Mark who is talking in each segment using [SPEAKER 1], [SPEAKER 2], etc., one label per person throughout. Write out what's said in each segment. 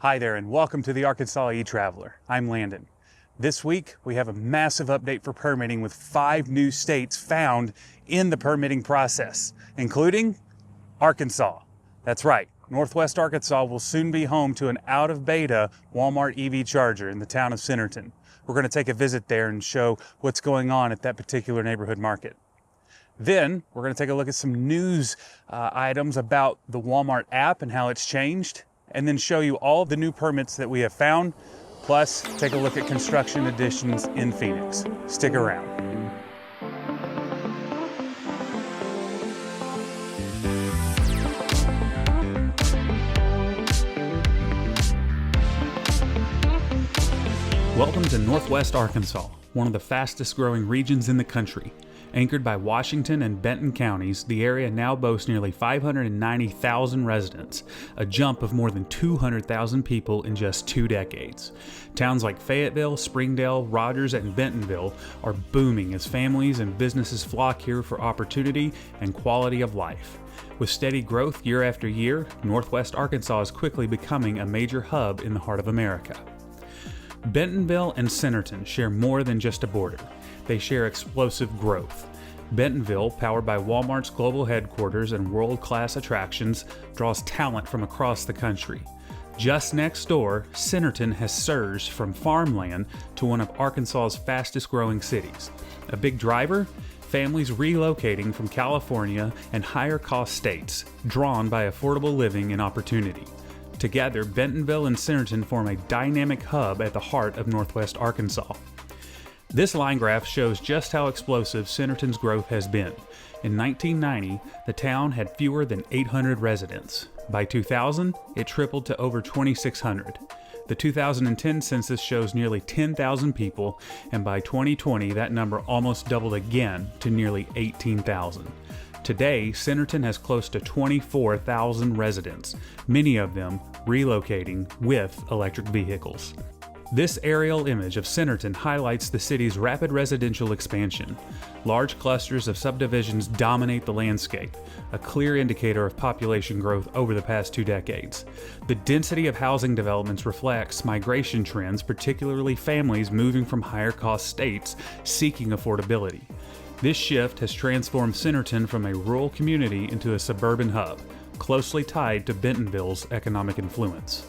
[SPEAKER 1] Hi there and welcome to the Arkansas e-Traveler. I'm Landon. This week we have a massive update for permitting with 5 new states found in the permitting process, including Arkansas. That's right, Northwest Arkansas will soon be home to an out-of-beta Walmart EV charger in the town of Centerton. We're going to take a visit there and show what's going on at that particular neighborhood market. Then we're going to take a look at some news items about the Walmart app and how it's changed, and then show you all the new permits that we have found, plus take a look at construction additions in Phoenix. Stick around. Welcome to Northwest Arkansas, one of the fastest growing regions in the country. Anchored by Washington and Benton counties, the area now boasts nearly 590,000 residents, a jump of more than 200,000 people in just 2 decades. Towns like Fayetteville, Springdale, Rogers, and Bentonville are booming as families and businesses flock here for opportunity and quality of life. With steady growth year after year, Northwest Arkansas is quickly becoming a major hub in the heart of America. Bentonville and Centerton share more than just a border. They share explosive growth. Bentonville, powered by Walmart's global headquarters and world-class attractions, draws talent from across the country. Just next door, Centerton has surged from farmland to one of Arkansas's fastest-growing cities. A big driver? Families relocating from California and higher-cost states, drawn by affordable living and opportunity. Together, Bentonville and Centerton form a dynamic hub at the heart of Northwest Arkansas. This line graph shows just how explosive Centerton's growth has been. In 1990, the town had fewer than 800 residents. By 2000, it tripled to over 2,600. The 2010 census shows nearly 10,000 people, and by 2020, that number almost doubled again to nearly 18,000. Today, Centerton has close to 24,000 residents, many of them relocating with electric vehicles. This aerial image of Centerton highlights the city's rapid residential expansion. Large clusters of subdivisions dominate the landscape, a clear indicator of population growth over the past 2 decades. The density of housing developments reflects migration trends, particularly families moving from higher-cost states seeking affordability. This shift has transformed Centerton from a rural community into a suburban hub, closely tied to Bentonville's economic influence.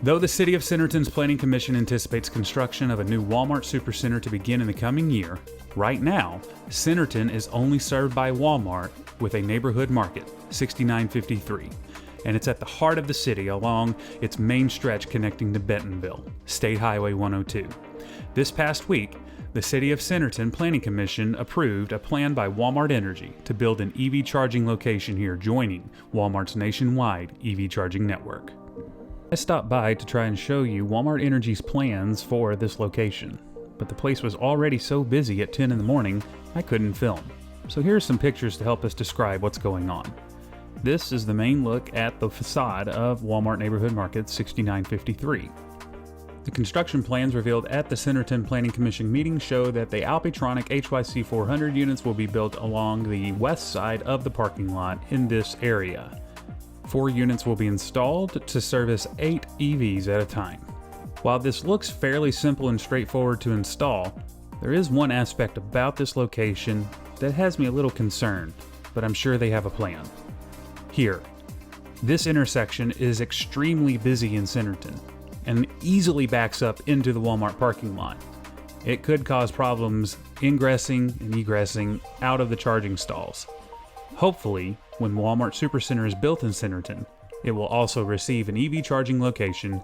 [SPEAKER 1] Though the City of Centerton's Planning Commission anticipates construction of a new Walmart Supercenter to begin in the coming year, right now, Centerton is only served by Walmart with a neighborhood market, 6953, and it's at the heart of the city along its main stretch connecting to Bentonville, State Highway 102. This past week, the City of Centerton Planning Commission approved a plan by Walmart Energy to build an EV charging location here, joining Walmart's nationwide EV charging network. I stopped by to try and show you Walmart Energy's plans for this location, but the place was already so busy at 10 in the morning, I couldn't film. So here's some pictures to help us describe what's going on. This is the main look at the facade of Walmart Neighborhood Market 6953. The construction plans revealed at the Centerton Planning Commission meeting show that the Alpitronic HYC 400 units will be built along the west side of the parking lot in this area. 4 units will be installed to service 8 EVs at a time. While this looks fairly simple and straightforward to install, there is one aspect about this location that has me a little concerned, but I'm sure they have a plan. Here, this intersection is extremely busy in Centerton and easily backs up into the Walmart parking lot. It could cause problems ingressing and egressing out of the charging stalls. Hopefully, when Walmart Supercenter is built in Centerton, it will also receive an EV charging location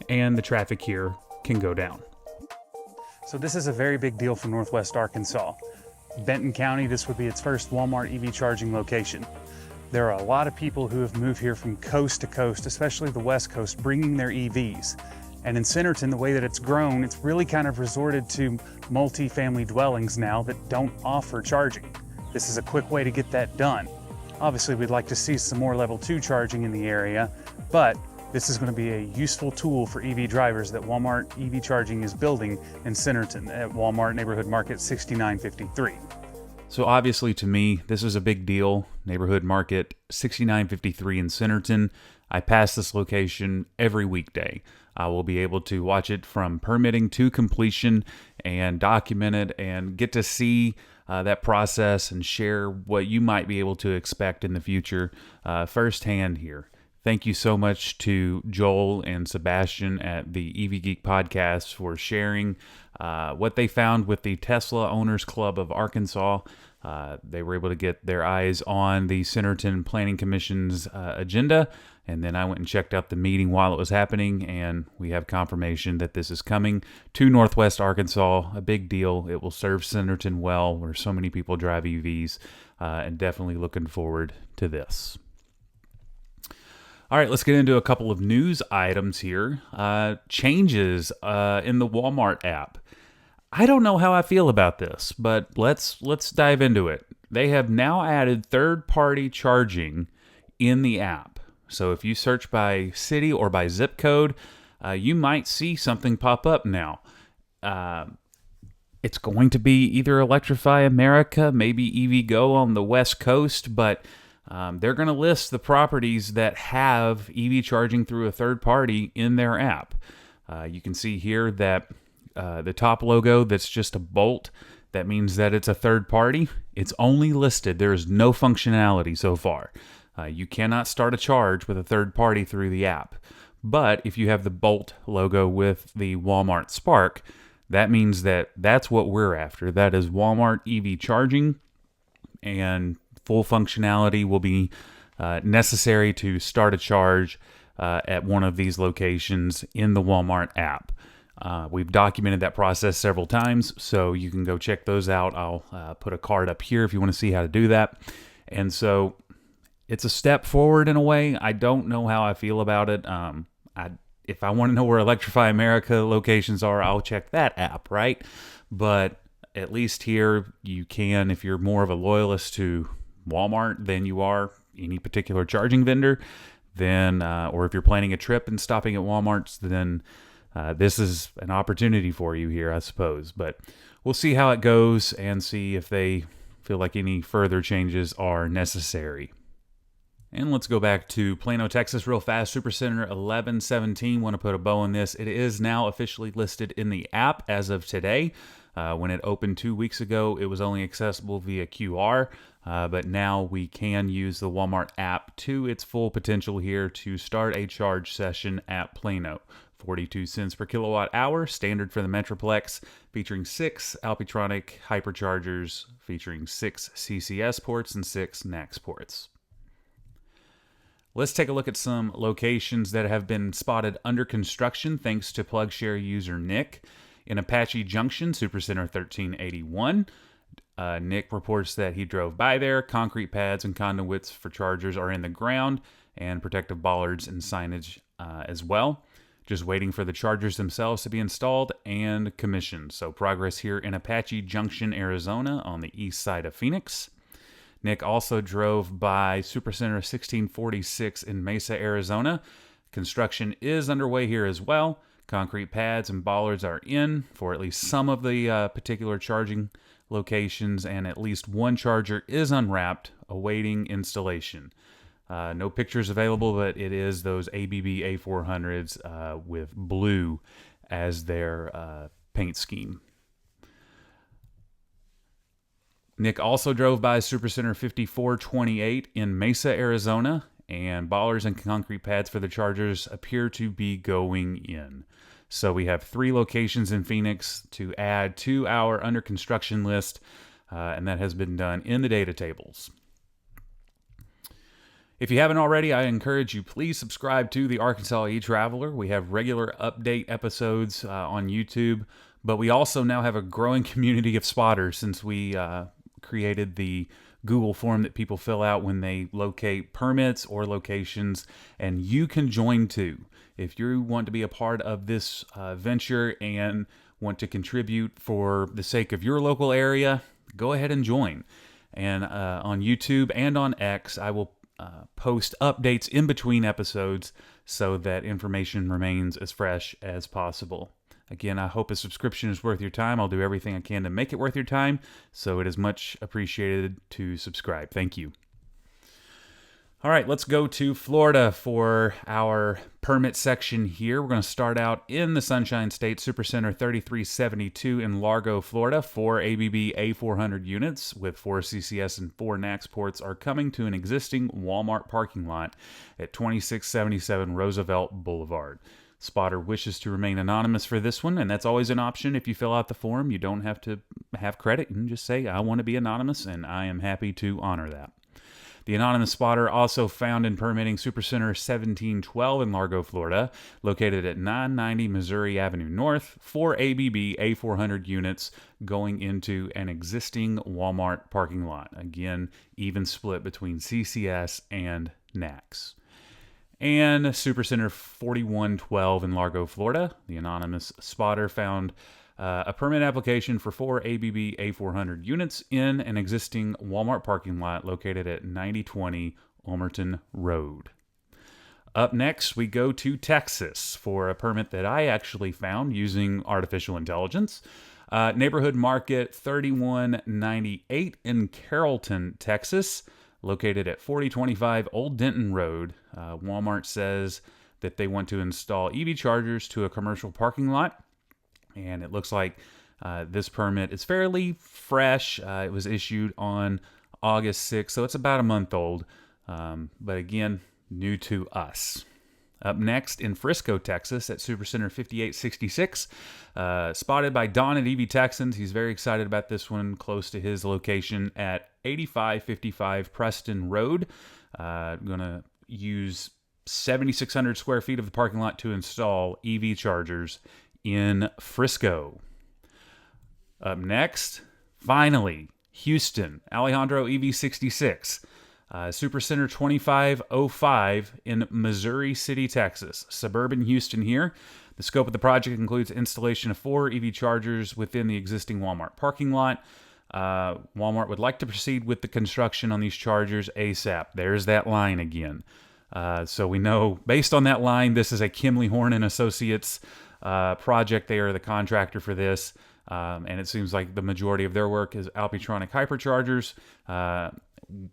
[SPEAKER 1] and the traffic here can go down. So this is a very big deal for Northwest Arkansas. Benton County, this would be its first Walmart EV charging location. There are a lot of people who have moved here from coast to coast, especially the West Coast, bringing their EVs. And in Centerton, the way that it's grown, it's really kind of resorted to multi-family dwellings now that don't offer charging. This is a quick way to get that done. Obviously, we'd like to see some more level 2 charging in the area, but this is going to be a useful tool for EV drivers that Walmart EV charging is building in Centerton at Walmart Neighborhood Market 6953. So obviously to me, this is a big deal. Neighborhood Market 6953 in Centerton. I pass this location every weekday. I will be able to watch it from permitting to completion and document it and get to see that process and share what you might be able to expect in the future firsthand here. Thank you so much to Joel and Sebastian at the EV Geek Podcast for sharing what they found with the Tesla Owners Club of Arkansas. They were able to get their eyes on the Centerton Planning Commission's agenda, and then I went and checked out the meeting while it was happening, and we have confirmation that this is coming to Northwest Arkansas. A big deal. It will serve Centerton well, where so many people drive EVs, and definitely looking forward to this. All right, let's get into a couple of news items here. Changes in the Walmart app. I don't know how I feel about this, but let's dive into it. They have now added third-party charging in the app. So if you search by city or by zip code, you might see something pop up now. It's going to be either Electrify America, maybe EVgo on the West Coast, but they're going to list the properties that have EV charging through a third party in their app. You can see here that the top logo that's just a bolt, that means that it's a third party. It's only listed. There is no functionality so far. You cannot start a charge with a third party through the app. But if you have the bolt logo with the Walmart Spark, that means that that's what we're after. That is Walmart EV charging, and full functionality will be necessary to start a charge at one of these locations in the Walmart app. We've documented that process several times, so you can go check those out. I'll put a card up here if you want to see how to do that. And so it's a step forward in a way. I don't know how I feel about it. If I want to know where Electrify America locations are, I'll check that app, right? But at least here you can, if you're more of a loyalist to Walmart than you are any particular charging vendor, then or if you're planning a trip and stopping at Walmart's, then this is an opportunity for you here, I suppose. But we'll see how it goes and see if they feel like any further changes are necessary. And let's go back to Plano, Texas real fast. Supercenter 1117. Want to put a bow on this. It is now officially listed in the app as of today. When it opened 2 weeks ago, it was only accessible via QR. But now we can use the Walmart app to its full potential here to start a charge session at Plano. 42 cents per kilowatt hour, standard for the Metroplex, featuring 6 Alpitronic hyperchargers, featuring 6 CCS ports and 6 NACS ports. Let's take a look at some locations that have been spotted under construction thanks to PlugShare user Nick. In Apache Junction, Supercenter 1381, Nick reports that he drove by there. Concrete pads and conduits for chargers are in the ground, and protective bollards and signage as well. Just waiting for the chargers themselves to be installed and commissioned. So progress here in Apache Junction, Arizona on the east side of Phoenix. Nick also drove by Supercenter 1646 in Mesa, Arizona. Construction is underway here as well. Concrete pads and bollards are in for at least some of the particular charging locations, and at least one charger is unwrapped, awaiting installation. No pictures available, but it is those ABB A400s with blue as their paint scheme. Nick also drove by Supercenter 5428 in Mesa, Arizona, and bollards and concrete pads for the chargers appear to be going in. So we have 3 locations in Phoenix to add to our under construction list, and that has been done in the data tables. If you haven't already, I encourage you, please subscribe to the Arkansas E-Traveler. We have regular update episodes on YouTube, but we also now have a growing community of spotters since we created the Google form that people fill out when they locate permits or locations, and you can join too. If you want to be a part of this venture and want to contribute for the sake of your local area, go ahead and join. And on YouTube and on X, I will post updates in between episodes so that information remains as fresh as possible. Again, I hope a subscription is worth your time. I'll do everything I can to make it worth your time, so it is much appreciated to subscribe. Thank you. All right, let's go to Florida for our permit section here. We're going to start out in the Sunshine State Supercenter 3372 in Largo, Florida. 4 ABB A400 units with 4 CCS and 4 NACS ports are coming to an existing Walmart parking lot at 2677 Roosevelt Boulevard. Spotter wishes to remain anonymous for this one, and that's always an option. If you fill out the form, you don't have to have credit. You can just say, I want to be anonymous, and I am happy to honor that. The anonymous spotter also found in permitting Supercenter 1712 in Largo, Florida, located at 990 Missouri Avenue North, 4 ABB A400 units going into an existing Walmart parking lot. Again, even split between CCS and NACS. And Supercenter 4112 in Largo, Florida, the anonymous spotter found a permit application for 4 ABB A400 units in an existing Walmart parking lot located at 9020 Ulmerton Road. Up next, we go to Texas for a permit that I actually found using artificial intelligence. Neighborhood Market 3198 in Carrollton, Texas, located at 4025 Old Denton Road. Walmart says that they want to install EV chargers to a commercial parking lot. And it looks like this permit is fairly fresh. It was issued on August 6th, so it's about a month old. But again, new to us. Up next in Frisco, Texas at Supercenter 5866. Spotted by Don at EV Texans. He's very excited about this one, close to his location at 8555 Preston Road. Going to use 7,600 square feet of the parking lot to install EV chargers in Frisco. Up next, finally, Houston, Alejandro EV66, Supercenter 2505 in Missouri City, Texas, suburban Houston here. The scope of the project includes installation of 4 EV chargers within the existing Walmart parking lot. Walmart would like to proceed with the construction on these chargers ASAP. There's that line again. So we know, based on that line, this is a Kimley Horn and Associates project. They are the contractor for this, and it seems like the majority of their work is Alpitronic hyperchargers.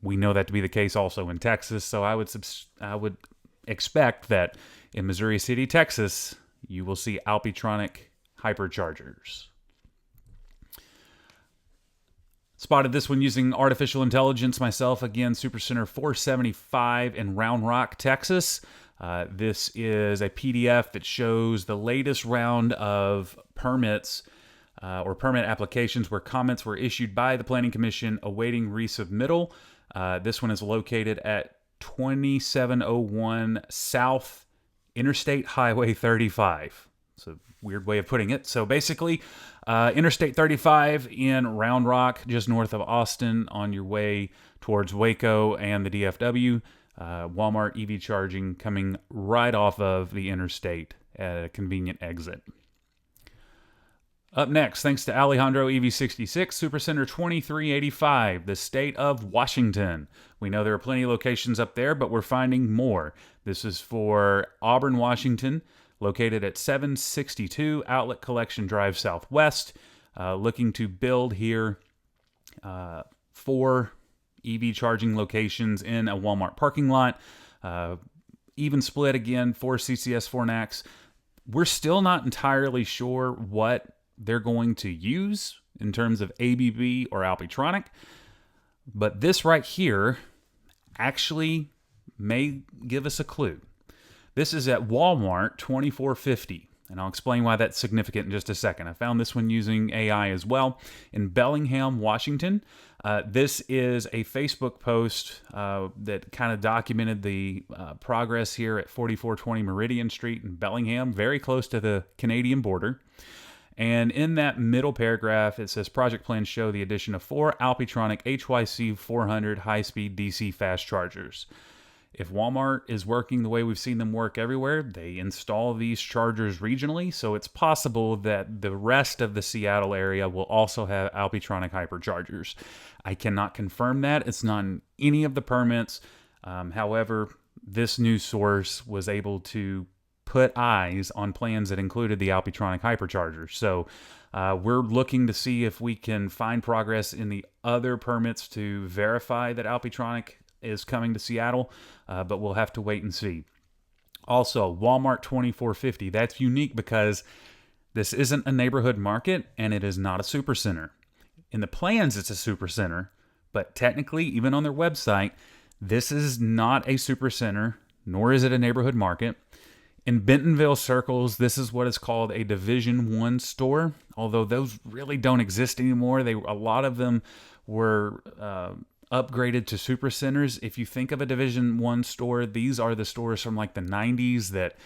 [SPEAKER 1] We know that to be the case also in Texas, so I would expect that in Missouri City, Texas, you will see Alpitronic hyperchargers. Spotted this one using artificial intelligence myself. Again, Supercenter 475 in Round Rock, Texas. This is a PDF that shows the latest round of permits or permit applications where comments were issued by the Planning Commission awaiting resubmittal. This one is located at 2701 South Interstate Highway 35. It's a weird way of putting it. So basically, Interstate 35 in Round Rock, just north of Austin, on your way towards Waco and the DFW. Walmart EV charging coming right off of the interstate at a convenient exit. Up next, thanks to Alejandro EV66, Supercenter 2385, the state of Washington. We know there are plenty of locations up there, but we're finding more. This is for Auburn, Washington, located at 762 Outlet Collection Drive Southwest. Looking to build here 4 EV charging locations in a Walmart parking lot. Even split again, 4 CCS, 4 NACS. We're still not entirely sure what they're going to use in terms of ABB or Alpitronic, but this right here actually may give us a clue. This is at Walmart 2450, and I'll explain why that's significant in just a second. I found this one using AI as well. In Bellingham, Washington, this is a Facebook post that kind of documented the progress here at 4420 Meridian Street in Bellingham, very close to the Canadian border. And in that middle paragraph, it says project plans show the addition of 4 Alpitronic HYC 400 high-speed DC fast chargers. If Walmart is working the way we've seen them work everywhere, they install these chargers regionally, so it's possible that the rest of the Seattle area will also have Alpitronic hyperchargers. I cannot confirm that. It's not in any of the permits. However, this news source was able to put eyes on plans that included the Alpitronic hyperchargers. So we're looking to see if we can find progress in the other permits to verify that Alpitronic is coming to Seattle, but we'll have to wait and see. Also, Walmart 2450. That's unique because this isn't a neighborhood market and it is not a supercenter. In the plans, it's a supercenter, but technically, even on their website, this is not a supercenter, nor is it a neighborhood market. In Bentonville circles, this is what is called a Division 1 store, although those really don't exist anymore. A lot of them were upgraded to supercenters. If you think of a Division 1 store, these are the stores from like the 90s that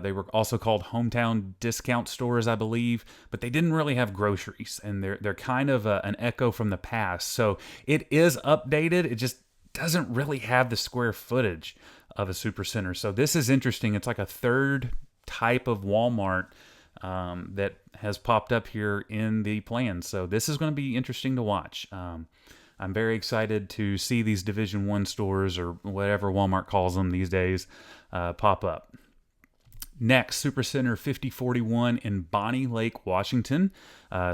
[SPEAKER 1] they were also called hometown discount stores, I believe, but they didn't really have groceries, and they're kind of an echo from the past. So it is updated. It just doesn't really have the square footage of a supercenter. So this is interesting. It's like a third type of Walmart that has popped up here in the plans. So this is going to be interesting to watch. I'm very excited to see these Division 1 stores, or whatever Walmart calls them these days, pop up. Next, Supercenter 5041 in Bonnie Lake, Washington,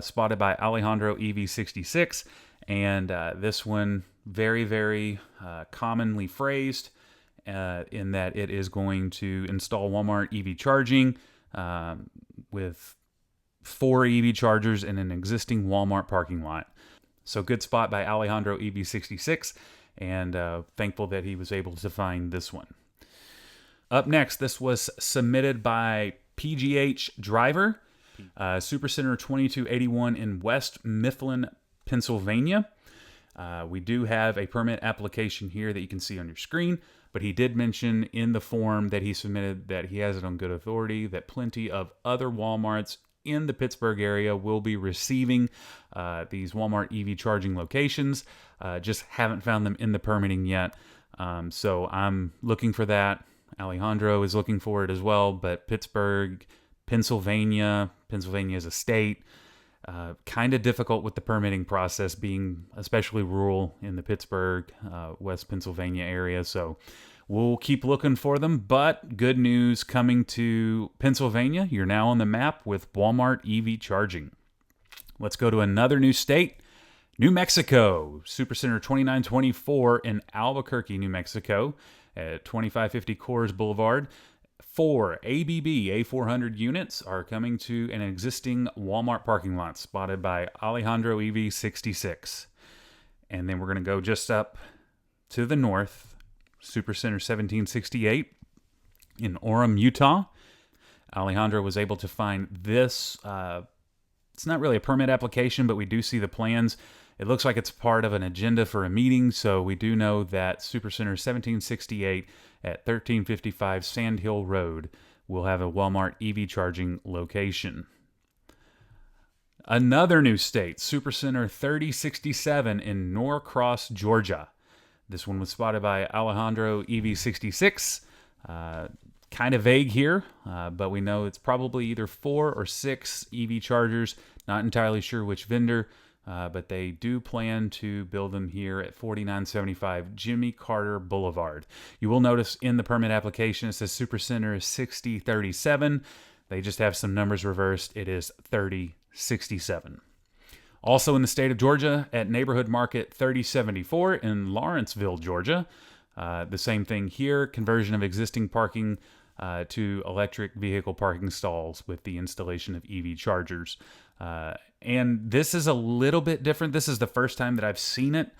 [SPEAKER 1] spotted by Alejandro EV66. And this one, very, very commonly phrased in that it is going to install Walmart EV charging with 4 EV chargers in an existing Walmart parking lot. So good spot by Alejandro EV66, and thankful that he was able to find this one. Up next, this was submitted by PGH Driver, Supercenter 2281 in West Mifflin, Pennsylvania. We do have a permit application here that you can see on your screen, but he did mention in the form that he submitted that he has it on good authority that plenty of other Walmarts in the Pittsburgh area will be receiving these Walmart EV charging locations. Just haven't found them in the permitting yet. So I'm looking for that. Alejandro is looking for it as well, but Pittsburgh, Pennsylvania is a state. Kind of difficult with the permitting process, being especially rural in the Pittsburgh, West Pennsylvania area. So we'll keep looking for them. But good news coming to Pennsylvania. You're now on the map with Walmart EV charging. Let's go to another new state, New Mexico. Supercenter 2924 in Albuquerque, New Mexico at 2550 Coors Boulevard. 4 ABB A400 units are coming to an existing Walmart parking lot spotted by Alejandro EV66. And then we're going to go just up to the north, Supercenter 1768 in Orem, Utah. Alejandro was able to find this. It's not really a permit application, but we do see the plans. It looks like it's part of an agenda for a meeting, so we do know that Supercenter 1768 at 1355 Sand Hill Road will have a Walmart EV charging location. Another new state, Supercenter 3067 in Norcross, Georgia. This one was spotted by Alejandro EV66. Kind of vague here, but we know it's probably either 4 or 6 EV chargers. Not entirely sure which vendor, but they do plan to build them here at 4975 Jimmy Carter Boulevard. You will notice in the permit application it says Supercenter 6037. They just have some numbers reversed. It is 3067. Also in the state of Georgia at Neighborhood Market 3074 in Lawrenceville, Georgia. The same thing here, conversion of existing parking to electric vehicle parking stalls with the installation of EV chargers. And this is a little bit different. This is the first time that I've seen it.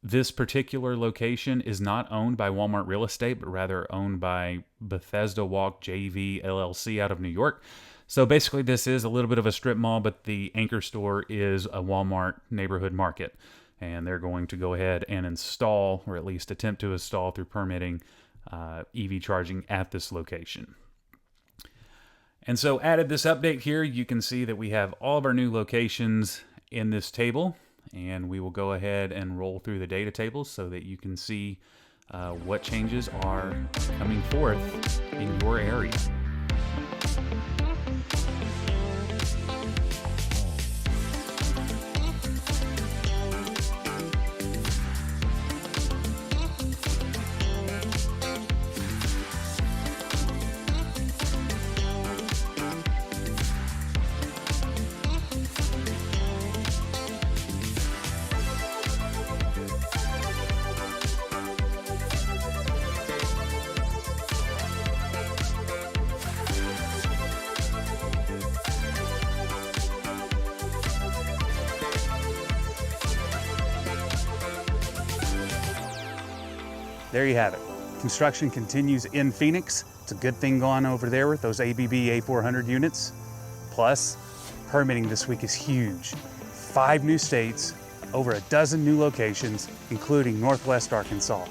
[SPEAKER 1] This particular location is not owned by Walmart Real Estate, but rather owned by Bethesda Walk JV LLC out of New York. So basically this is a little bit of a strip mall, but the anchor store is a Walmart neighborhood market. And they're going to go ahead and install, or at least attempt to install through permitting, EV charging at this location. And so added this update here, you can see that we have all of our new locations in this table, and we will go ahead and roll through the data tables so that you can see what changes are coming forth in your area. there you have it. Construction continues in Phoenix. It's a good thing going over there with those ABB A400 units. Plus, permitting this week is huge. 5 new states, over a dozen new locations, including Northwest Arkansas.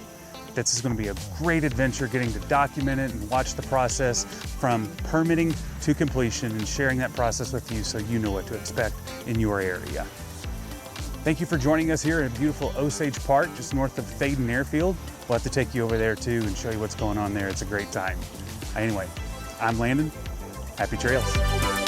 [SPEAKER 1] This is going to be a great adventure getting to document it and watch the process from permitting to completion and sharing that process with you so you know what to expect in your area. Thank you for joining us here at beautiful Osage Park, just north of Thaden Airfield. We'll have to take you over there too and show you what's going on there. It's a great time. Anyway, I'm Landon. Happy trails.